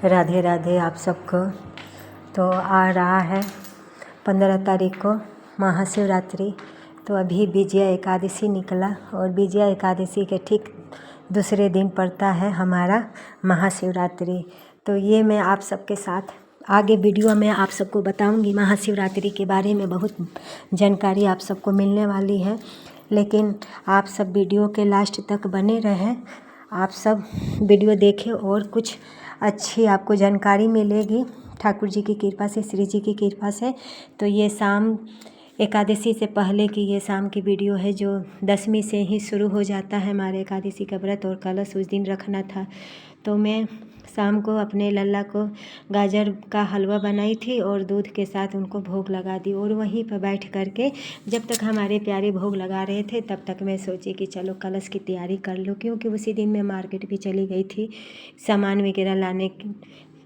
राधे राधे आप सबको। तो आ रहा है 15 तारीख को महाशिवरात्रि। तो अभी विजया एकादशी निकला और विजया एकादशी के ठीक दूसरे दिन पड़ता है हमारा महाशिवरात्रि। तो ये मैं आप सबके साथ आगे वीडियो में आप सबको बताऊंगी। महाशिवरात्रि के बारे में बहुत जानकारी आप सबको मिलने वाली है, लेकिन आप सब वीडियो के लास्ट तक बने रहें। आप सब वीडियो देखें और कुछ अच्छी आपको जानकारी मिलेगी ठाकुर जी की कृपा से, श्री जी की कृपा से। तो ये शाम एकादशी से पहले की ये शाम की वीडियो है, जो 10वीं से ही शुरू हो जाता है हमारे एकादशी का व्रत और कलश उस दिन रखना था। तो मैं शाम को अपने लल्ला को गाजर का हलवा बनाई थी और दूध के साथ उनको भोग लगा दी। और वहीं पर बैठ कर के जब तक हमारे प्यारे भोग लगा रहे थे तब तक मैं सोची कि चलो कलश की तैयारी कर लो, क्योंकि उसी दिन मैं मार्केट भी चली गई थी सामान वगैरह लाने।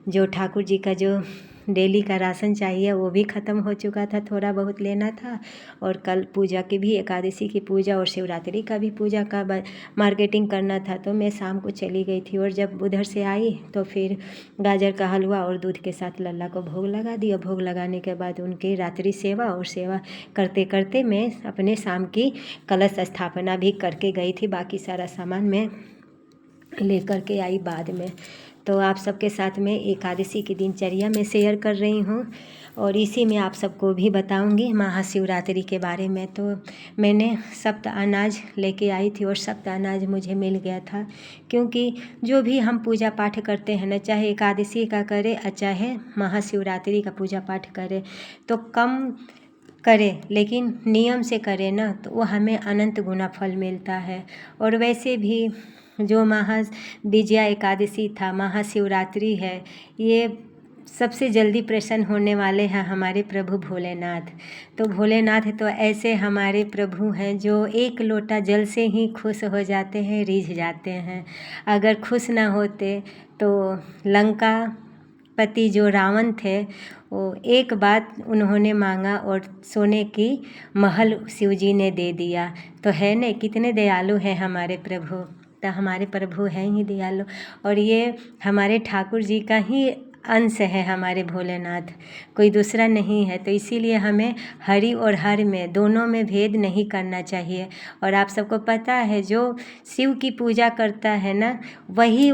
जो ठाकुर जी का जो डेली का राशन चाहिए वो भी ख़त्म हो चुका था, थोड़ा बहुत लेना था। और कल पूजा की भी, एकादशी की पूजा और शिवरात्रि का भी पूजा का मार्केटिंग करना था। तो मैं शाम को चली गई थी और जब उधर से आई तो फिर गाजर का हलवा और दूध के साथ लल्ला को भोग लगा दिया। भोग लगाने के बाद उनकी रात्रि सेवा और सेवा करते करते मैं अपने शाम की कलश स्थापना भी करके गई थी। बाकी सारा सामान मैं लेकर के आई बाद में। तो आप सबके साथ में एकादशी की दिनचर्या में शेयर कर रही हूँ और इसी में आप सबको भी बताऊंगी महाशिवरात्रि के बारे में। तो मैंने सप्त अनाज लेके आई थी और सप्त अनाज मुझे मिल गया था, क्योंकि जो भी हम पूजा पाठ करते हैं ना, चाहे एकादशी का करें और चाहे महाशिवरात्रि का पूजा पाठ करें, तो कम करें लेकिन नियम से करें ना, तो वो हमें अनंत गुना फल मिलता है। और वैसे भी जो विजया एकादशी था, महाशिवरात्रि है, ये सबसे जल्दी प्रसन्न होने वाले हैं हमारे प्रभु भोलेनाथ। तो भोलेनाथ तो ऐसे हमारे प्रभु हैं जो एक लोटा जल से ही खुश हो जाते हैं, रिझ जाते हैं। अगर खुश ना होते तो लंका पति जो रावण थे, वो एक बात उन्होंने मांगा और सोने की महल शिव जी ने दे दिया। तो है न, कितने दयालु हैं हमारे प्रभु। तो हमारे प्रभु हैं ही दयालु, और ये हमारे ठाकुर जी का ही अंश है हमारे भोलेनाथ, कोई दूसरा नहीं है। तो इसीलिए हमें हरि और हर में दोनों में भेद नहीं करना चाहिए। और आप सबको पता है जो शिव की पूजा करता है ना, वही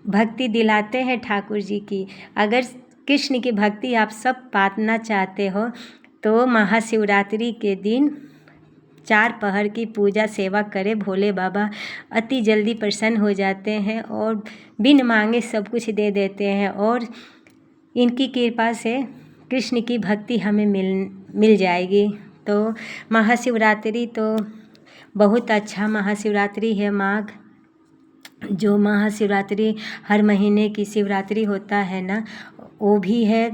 भक्ति दिलाते हैं ठाकुर जी की। अगर कृष्ण की भक्ति आप सब पाना चाहते हो तो महाशिवरात्रि के दिन 4 पहर की पूजा सेवा करें। भोले बाबा अति जल्दी प्रसन्न हो जाते हैं और बिन मांगे सब कुछ दे देते हैं। और इनकी कृपा से कृष्ण की भक्ति हमें मिल जाएगी। तो महाशिवरात्रि तो बहुत अच्छा महाशिवरात्रि है। माघ जो महाशिवरात्रि हर महीने की शिवरात्रि होता है ना, वो भी है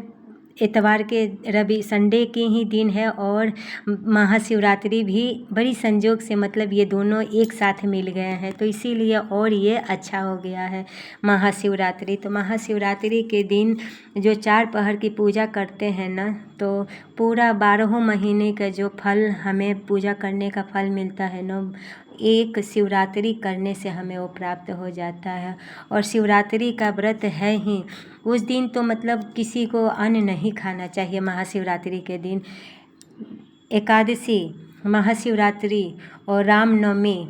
इतवार के संडे के ही दिन है। और महाशिवरात्रि भी बड़ी संजोग से, मतलब ये दोनों एक साथ मिल गए हैं, तो इसीलिए और ये अच्छा हो गया है महाशिवरात्रि। तो महाशिवरात्रि के दिन जो 4 पहर की पूजा करते हैं ना, तो पूरा 12 महीने का जो फल हमें पूजा करने का फल मिलता है ना, एक शिवरात्रि करने से हमें वो प्राप्त हो जाता है। और शिवरात्रि का व्रत है ही उस दिन, तो मतलब किसी को अन्न नहीं खाना चाहिए महाशिवरात्रि के दिन। एकादशी, महाशिवरात्रि और रामनवमी,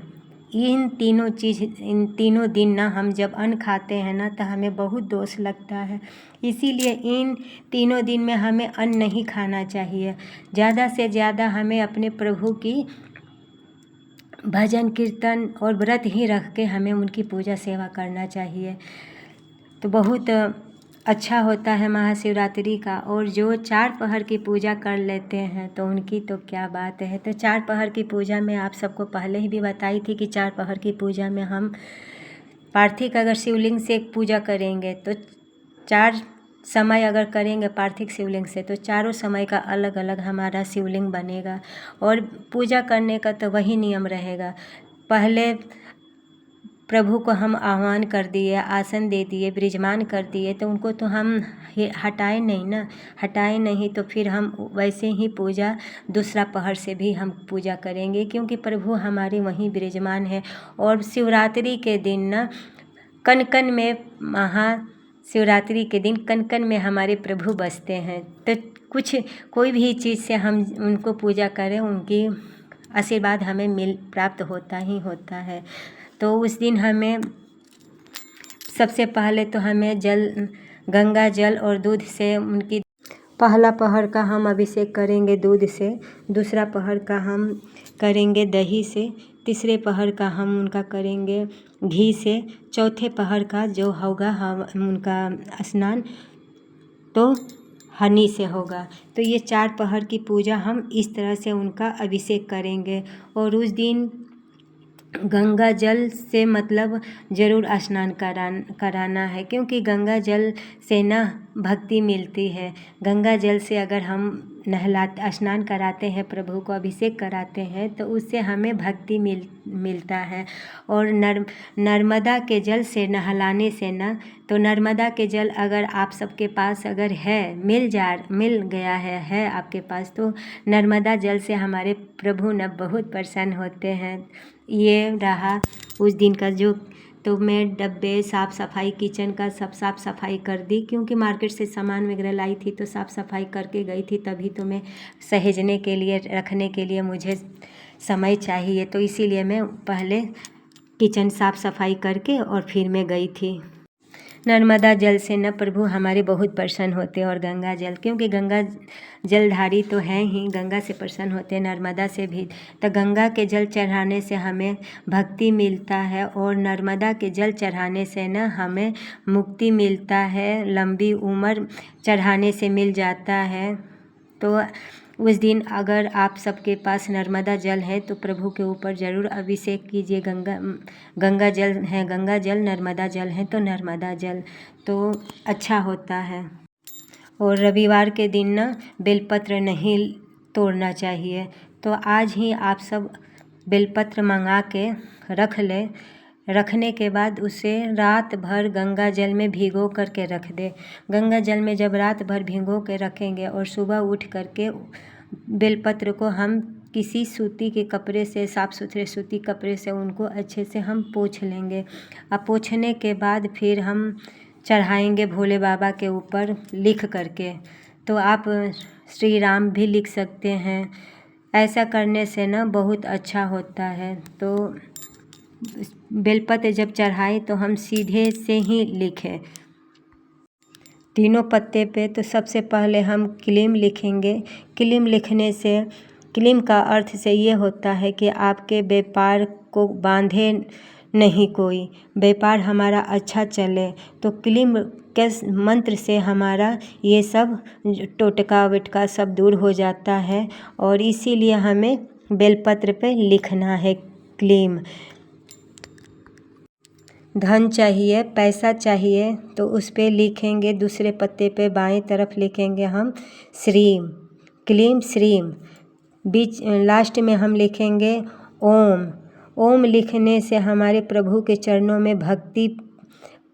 इन तीनों दिन ना हम जब अन्न खाते हैं ना, तो हमें बहुत दोष लगता है। इसीलिए इन तीनों दिन में हमें अन्न नहीं खाना चाहिए। ज़्यादा से ज़्यादा हमें अपने प्रभु की भजन कीर्तन और व्रत ही रख के हमें उनकी पूजा सेवा करना चाहिए। तो बहुत अच्छा होता है महाशिवरात्रि का। और जो 4 पहर की पूजा कर लेते हैं तो उनकी तो क्या बात है। तो 4 पहर की पूजा में आप सबको पहले ही भी बताई थी कि 4 पहर की पूजा में हम पार्थिव अगर शिवलिंग से पूजा करेंगे तो 4 समय अगर करेंगे पार्थिव शिवलिंग से, तो चारों समय का अलग अलग हमारा शिवलिंग बनेगा। और पूजा करने का तो वही नियम रहेगा। पहले प्रभु को हम आह्वान कर दिए, आसन दे दिए, विराजमान कर दिए, तो उनको तो हम हटाए नहीं ना, हटाए नहीं तो फिर हम वैसे ही पूजा दूसरा पहर से भी हम पूजा करेंगे, क्योंकि प्रभु हमारे वहीं विराजमान है। और शिवरात्रि के दिन ना कण कण में शिवरात्रि के दिन कण कण में हमारे प्रभु बसते हैं। तो कोई भी चीज़ से हम उनको पूजा करें, उनकी आशीर्वाद हमें प्राप्त होता ही होता है। तो उस दिन हमें सबसे पहले तो हमें गंगा जल और दूध से उनकी पहला पहर का हम अभिषेक करेंगे दूध से, दूसरा पहर का हम करेंगे दही से, तीसरे पहर का हम उनका करेंगे घी से, चौथे पहर का जो होगा हम उनका स्नान तो हनी से होगा। तो ये 4 पहर की पूजा हम इस तरह से उनका अभिषेक करेंगे। और उस दिन गंगा जल से मतलब ज़रूर स्नान कराना है, क्योंकि गंगा जल से ना भक्ति मिलती है। गंगा जल से अगर हम स्नान कराते हैं, प्रभु को अभिषेक कराते हैं, तो उससे हमें भक्ति मिलता है। और नर्मदा के जल से नहलाने से ना, तो नर्मदा के जल अगर आप सबके पास अगर है, मिल गया है आपके पास, तो नर्मदा जल से हमारे प्रभु न बहुत प्रसन्न होते हैं। ये रहा उस दिन का जो, तो मैं डब्बे साफ़ सफाई किचन का सब साफ़ सफाई कर दी, क्योंकि मार्केट से सामान वगैरह लाई थी तो साफ़ सफाई करके गई थी। तभी तो मैं सहेजने के लिए, रखने के लिए मुझे समय चाहिए, तो इसीलिए मैं पहले किचन साफ़ सफाई करके और फिर मैं गई थी। नर्मदा जल से न प्रभु हमारे बहुत प्रसन्न होते हैं। और गंगा जल, क्योंकि गंगा जलधारी तो हैं ही, गंगा से प्रसन्न होते हैं, नर्मदा से भी। तो गंगा के जल चढ़ाने से हमें भक्ति मिलता है, और नर्मदा के जल चढ़ाने से न हमें मुक्ति मिलता है, लंबी उम्र चढ़ाने से मिल जाता है। तो उस दिन अगर आप सबके पास नर्मदा जल है तो प्रभु के ऊपर ज़रूर अभिषेक कीजिए। गंगा जल है, गंगा जल, नर्मदा जल है तो नर्मदा जल तो अच्छा होता है। और रविवार के दिन ना बेलपत्र नहीं तोड़ना चाहिए। तो आज ही आप सब बेलपत्र मंगा के रख ले, रखने के बाद उसे रात भर गंगा जल में भिगो करके रख दे। गंगा जल में जब रात भर भिगो के रखेंगे और सुबह उठ करके बेलपत्र को हम किसी सूती के कपड़े से, साफ़ सुथरे सूती कपड़े से उनको अच्छे से हम पोंछ लेंगे। अब पोंछने के बाद फिर हम चढ़ाएंगे भोले बाबा के ऊपर लिख करके। तो आप श्री राम भी लिख सकते हैं। ऐसा करने से ना बहुत अच्छा होता है। तो बेलपत्र जब चढ़ाए तो हम सीधे से ही लिखें। तीनों पत्ते पे तो सबसे पहले हम क्लीम लिखेंगे। क्लीम लिखने से, क्लीम का अर्थ से ये होता है कि आपके व्यापार को बांधे नहीं कोई, व्यापार हमारा अच्छा चले। तो क्लीम के मंत्र से हमारा ये सब टोटका विटका सब दूर हो जाता है, और इसीलिए हमें बेलपत्र पे लिखना है क्लीम। धन चाहिए, पैसा चाहिए, तो उस पे लिखेंगे, दूसरे पत्ते पे बाएं तरफ लिखेंगे हम श्रीम, क्लीम श्रीम। बीच लास्ट में हम लिखेंगे ओम। ओम लिखने से हमारे प्रभु के चरणों में भक्ति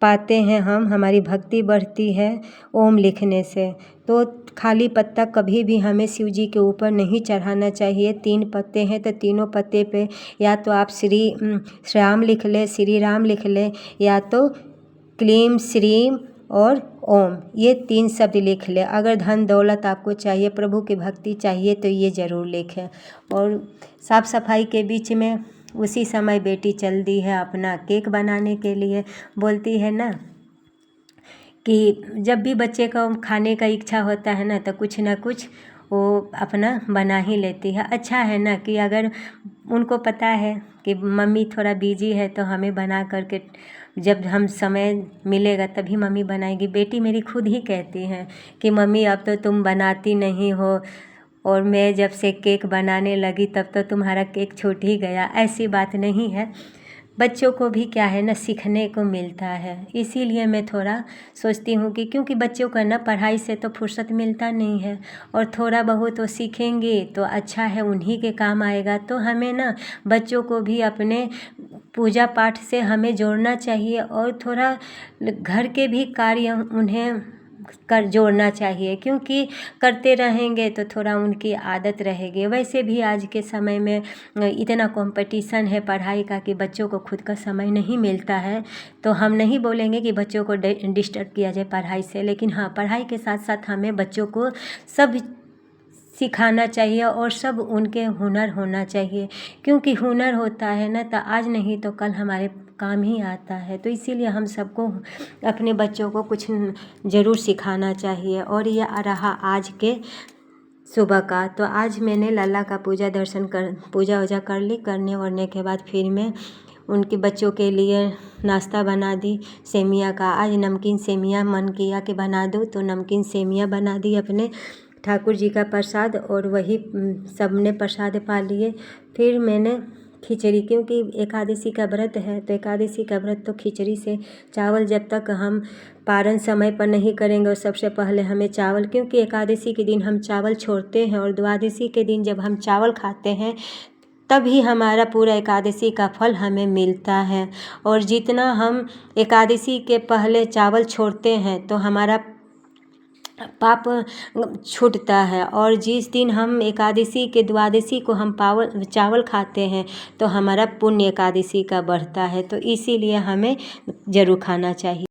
पाते हैं हम, हमारी भक्ति बढ़ती है ओम लिखने से। तो खाली पत्ता कभी भी हमें शिव जी के ऊपर नहीं चढ़ाना चाहिए। 3 पत्ते हैं तो तीनों पत्ते पे या तो आप श्री राम लिख ले, श्री राम लिख ले, या तो क्लीम श्रीम और ओम, ये 3 शब्द लिख ले। अगर धन दौलत आपको चाहिए, प्रभु की भक्ति चाहिए, तो ये ज़रूर लिखें। और साफ़ सफाई के बीच में उसी समय बेटी चल दी है अपना केक बनाने के लिए। बोलती है ना कि जब भी बच्चे को खाने का इच्छा होता है ना, तो कुछ ना कुछ वो अपना बना ही लेती है। अच्छा है ना कि अगर उनको पता है कि मम्मी थोड़ा बिजी है, तो हमें बना करके जब हम समय मिलेगा तभी मम्मी बनाएगी। बेटी मेरी खुद ही कहती हैं कि मम्मी अब तो तुम बनाती नहीं हो, और मैं जब से केक बनाने लगी तब तो तुम्हारा केक छूट ही गया। ऐसी बात नहीं है, बच्चों को भी क्या है ना सीखने को मिलता है। इसीलिए मैं थोड़ा सोचती हूँ कि क्योंकि बच्चों को ना पढ़ाई से तो फुर्सत मिलता नहीं है, और थोड़ा बहुत वो सीखेंगे तो अच्छा है, उन्हीं के काम आएगा। तो हमें ना बच्चों को भी अपने पूजा पाठ से हमें जोड़ना चाहिए, और थोड़ा घर के भी कार्य उन्हें कर जोड़ना चाहिए, क्योंकि करते रहेंगे तो थोड़ा उनकी आदत रहेगी। वैसे भी आज के समय में इतना कंपटीशन है पढ़ाई का कि बच्चों को खुद का समय नहीं मिलता है। तो हम नहीं बोलेंगे कि बच्चों को डिस्टर्ब किया जाए पढ़ाई से, लेकिन हाँ, पढ़ाई के साथ साथ हमें बच्चों को सब सिखाना चाहिए और सब उनके हुनर होना चाहिए, क्योंकि हुनर होता है ना तो आज नहीं तो कल हमारे काम ही आता है। तो इसीलिए हम सबको अपने बच्चों को कुछ ज़रूर सिखाना चाहिए। और ये रहा आज के सुबह का। तो आज मैंने लल्ला का पूजा वूजा कर ली। करने वरने के बाद फिर मैं उनके बच्चों के लिए नाश्ता बना दी सेमिया का। आज नमकीन सेमिया मन किया कि बना दूँ, तो नमकीन सेमिया बना दी अपने ठाकुर जी का प्रसाद, और वही सबने प्रसाद पा लिए। फिर मैंने खिचड़ी, क्योंकि एकादशी का व्रत है, तो एकादशी का व्रत तो खिचड़ी से चावल जब तक हम पारण समय पर नहीं करेंगे, और सबसे पहले हमें चावल, क्योंकि एकादशी के दिन हम चावल छोड़ते हैं और द्वादशी के दिन जब हम चावल खाते हैं तभी हमारा पूरा एकादशी का फल हमें मिलता है। और जितना हम एकादशी के पहले चावल छोड़ते हैं तो हमारा पाप छूटता है, और जिस दिन हम एकादशी के द्वादशी को हम चावल खाते हैं तो हमारा पुण्य एकादशी का बढ़ता है। तो इसीलिए हमें ज़रूर खाना चाहिए।